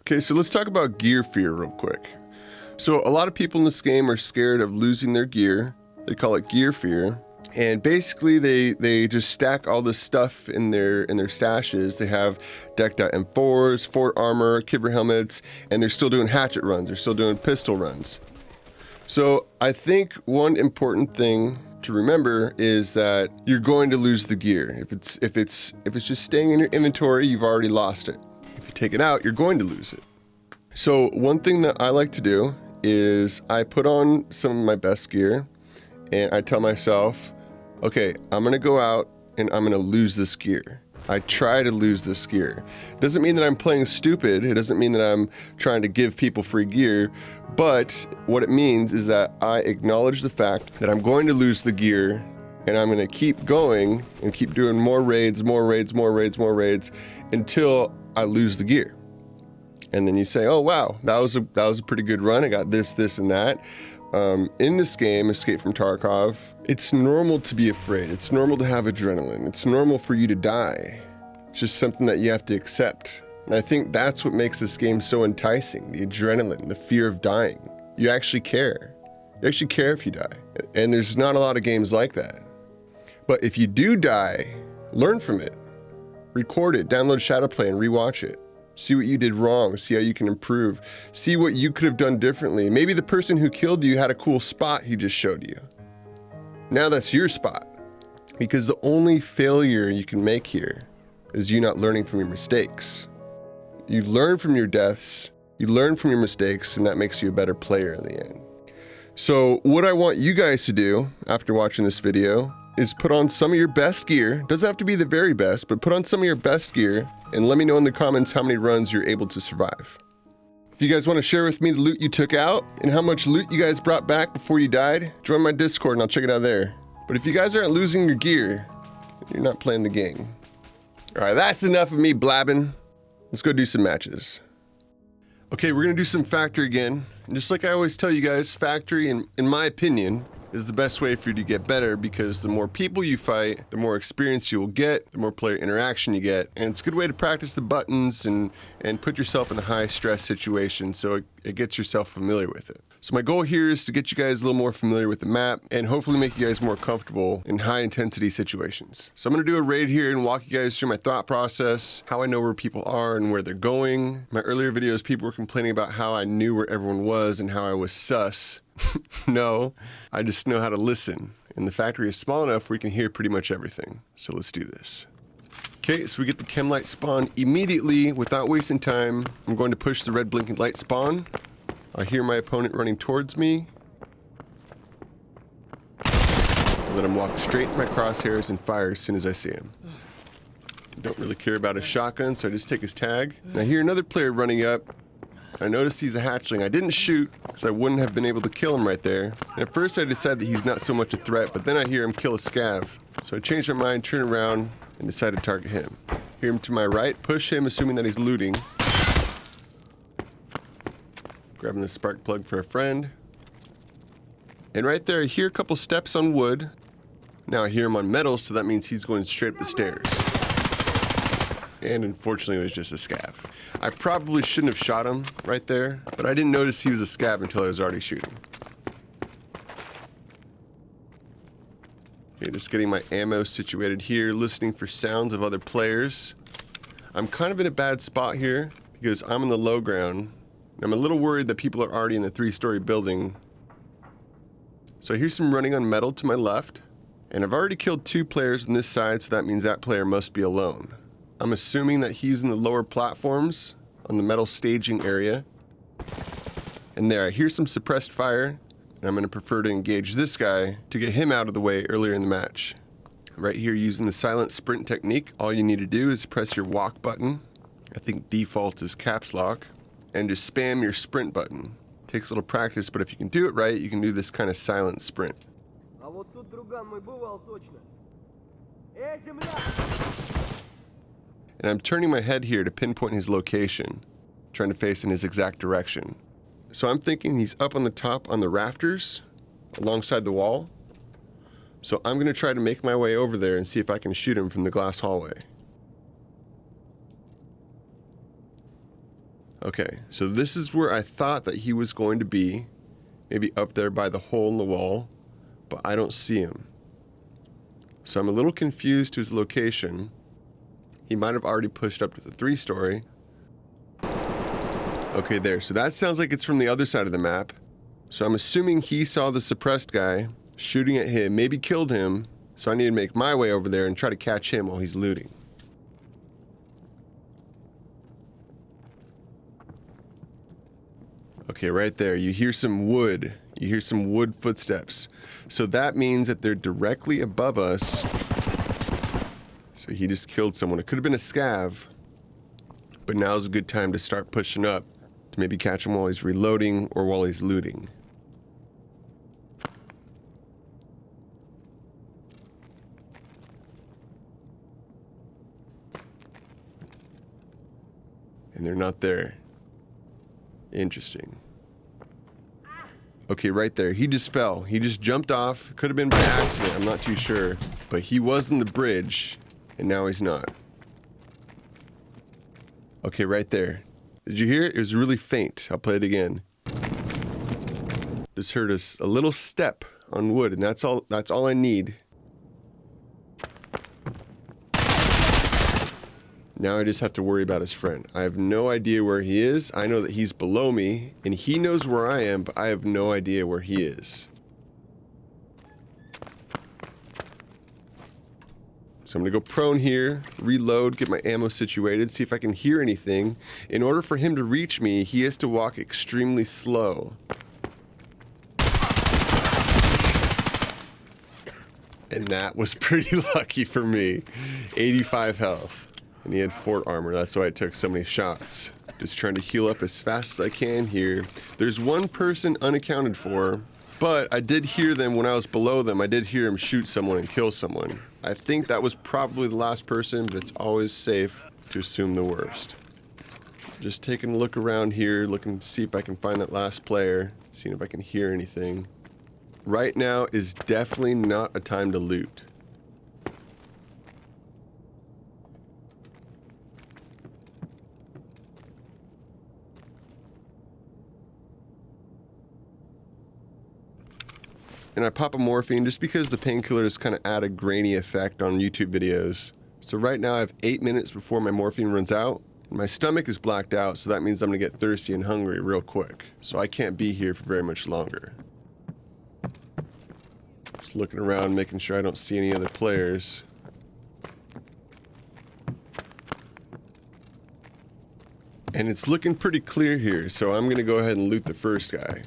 Okay, so let's talk about gear fear real quick. So a lot of people in this game are scared of losing their gear. They call it gear fear. And basically they just stack all this stuff in their stashes. They have decked out M4s, fort armor, kibber helmets, and they're still doing hatchet runs. They're still doing pistol runs. So I think one important thing to remember is that you're going to lose the gear. If it's just staying in your inventory, you've already lost it. If you take it out, you're going to lose it. So one thing that I like to do is I put on some of my best gear and I tell myself, okay, I'm gonna go out and I'm gonna lose this gear. I try to lose this gear. Doesn't mean that I'm playing stupid. It doesn't mean that I'm trying to give people free gear, but what it means is that I acknowledge the fact that I'm going to lose the gear and I'm gonna keep going and keep doing more raids until I lose the gear. And then you say, oh wow, that was a pretty good run. I got this and that. In this game, Escape from Tarkov, it's normal to be afraid. It's normal to have adrenaline. It's normal for you to die. It's just something that you have to accept. And I think that's what makes this game so enticing, the adrenaline, the fear of dying. You actually care. You actually care if you die. And there's not a lot of games like that. But if you do die, learn from it. Record it, download Shadowplay and rewatch it. See what you did wrong, see how you can improve, see what you could have done differently. Maybe the person who killed you had a cool spot he just showed you. Now that's your spot. Because the only failure you can make here is you not learning from your mistakes. You learn from your deaths, you learn from your mistakes, and that makes you a better player in the end. So what I want you guys to do after watching this video is put on some of your best gear. Doesn't have to be the very best, but put on some of your best gear and let me know in the comments how many runs you're able to survive. If you guys want to share with me the loot you took out and how much loot you guys brought back before you died, join my Discord and I'll check it out there. But if you guys aren't losing your gear, you're not playing the game. All right, that's enough of me blabbing. Let's go do some matches. Okay, we're gonna do some factory again. And just like I always tell you guys, factory, in my opinion, is the best way for you to get better because the more people you fight, the more experience you will get, the more player interaction you get. And it's a good way to practice the buttons and put yourself in a high stress situation so it gets yourself familiar with it. So my goal here is to get you guys a little more familiar with the map and hopefully make you guys more comfortable in high intensity situations. So I'm gonna do a raid here and walk you guys through my thought process, how I know where people are and where they're going. My earlier videos, people were complaining about how I knew where everyone was and how I was sus. No, I just know how to listen. And the factory is small enough where you can hear pretty much everything. So let's do this. Okay, so we get the chem light spawn immediately without wasting time. I'm going to push the red blinking light spawn. I hear my opponent running towards me. I let him walk straight in my crosshairs and fire as soon as I see him. I don't really care about his shotgun, so I just take his tag. And I hear another player running up. I notice he's a hatchling. I didn't shoot because I wouldn't have been able to kill him right there. And at first I decided that he's not so much a threat, but then I hear him kill a scav. So I changed my mind, turned around, and decided to target him. Hear him to my right, push him, assuming that he's looting. Grabbing the spark plug for a friend. And right there, I hear a couple steps on wood. Now I hear him on metal, so that means he's going straight up the stairs. And unfortunately, it was just a scav. I probably shouldn't have shot him right there, but I didn't notice he was a scav until I was already shooting. Okay, just getting my ammo situated here, listening for sounds of other players. I'm kind of in a bad spot here because I'm in the low ground. I'm a little worried that people are already in the 3-story building. So I hear some running on metal to my left, and I've already killed 2 players on this side, so that means that player must be alone. I'm assuming that he's in the lower platforms on the metal staging area. And there, I hear some suppressed fire, and I'm gonna prefer to engage this guy to get him out of the way earlier in the match. Right here, using the silent sprint technique, all you need to do is press your walk button. I think default is caps lock, and just spam your sprint button. Takes a little practice, but if you can do it right, you can do this kind of silent sprint. And I'm turning my head here to pinpoint his location, trying to face in his exact direction. So I'm thinking he's up on the top on the rafters, alongside the wall. So I'm gonna try to make my way over there and see if I can shoot him from the glass hallway. Okay, so this is where I thought that he was going to be. Maybe up there by the hole in the wall, but I don't see him. So I'm a little confused to his location. He might have already pushed up to the 3-story. Okay, there. So that sounds like it's from the other side of the map. So I'm assuming he saw the suppressed guy shooting at him, maybe killed him. So I need to make my way over there and try to catch him while he's looting. Okay, right there. You hear some wood. You hear some wood footsteps. So that means that they're directly above us. So he just killed someone. It could have been a scav. But now's a good time to start pushing up to maybe catch him while he's reloading or while he's looting. And they're not there. Interesting. Okay, right there. He just fell. He just jumped off. Could have been by accident. I'm not too sure. But he was in the bridge, and now he's not. Okay, right there. Did you hear it? It was really faint. I'll play it again. Just heard a little step on wood, and that's all I need. Now I just have to worry about his friend. I have no idea where he is. I know that he's below me, and he knows where I am, but I have no idea where he is. So I'm gonna go prone here, reload, get my ammo situated, see if I can hear anything. In order for him to reach me, he has to walk extremely slow. And that was pretty lucky for me. 85 health. And he had fort armor, that's why I took so many shots. Just trying to heal up as fast as I can here. There's one person unaccounted for, but I did hear them when I was below them. I did hear him shoot someone and kill someone. I think that was probably the last person, but it's always safe to assume the worst. Just taking a look around here, looking to see if I can find that last player, seeing if I can hear anything. Right now is definitely not a time to loot. And I pop a morphine just because the painkillers kind of add a grainy effect on YouTube videos. So right now I have 8 minutes before my morphine runs out. My stomach is blacked out, so that means I'm gonna get thirsty and hungry real quick. So I can't be here for very much longer. Just looking around, making sure I don't see any other players. And it's looking pretty clear here, so I'm gonna go ahead and loot the first guy.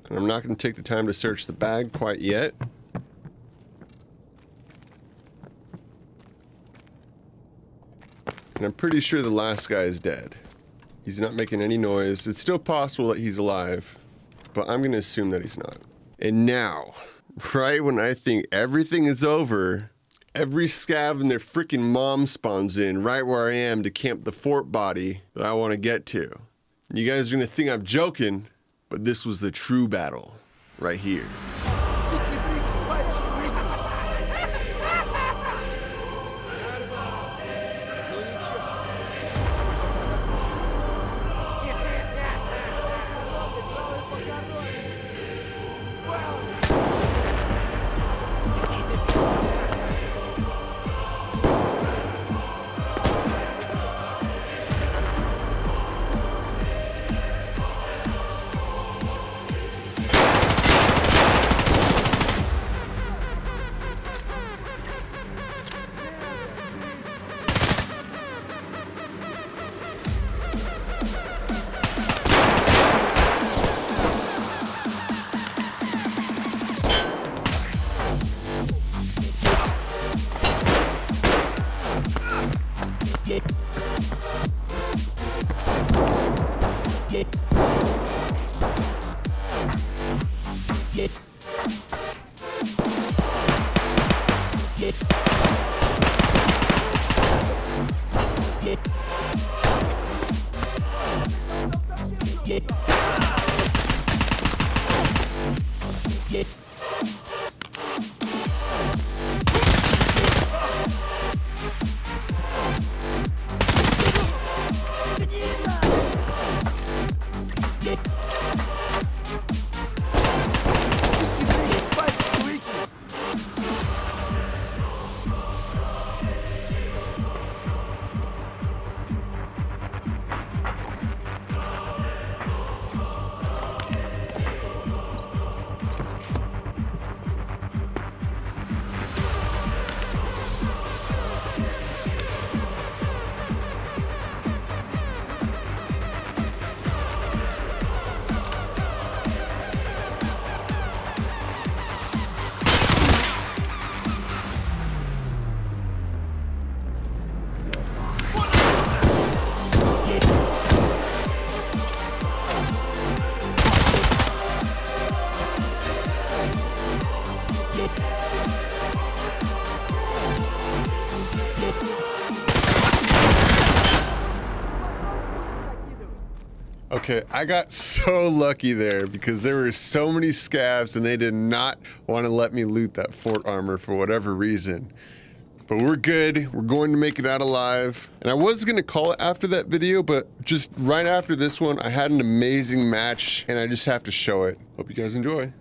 And I'm not going to take the time to search the bag quite yet. And I'm pretty sure the last guy is dead. He's not making any noise. It's still possible that he's alive, but I'm going to assume that he's not. And now, right when I think everything is over, every scav and their freaking mom spawns in right where I am to camp the fort body that I want to get to. You guys are going to think I'm joking, but this was the true battle, right here. Okay, I got so lucky there because there were so many scavs and they did not want to let me loot that fort armor for whatever reason. But we're good. We're going to make it out alive. And I was going to call it after that video, but just right after this one, I had an amazing match and I just have to show it. Hope you guys enjoy.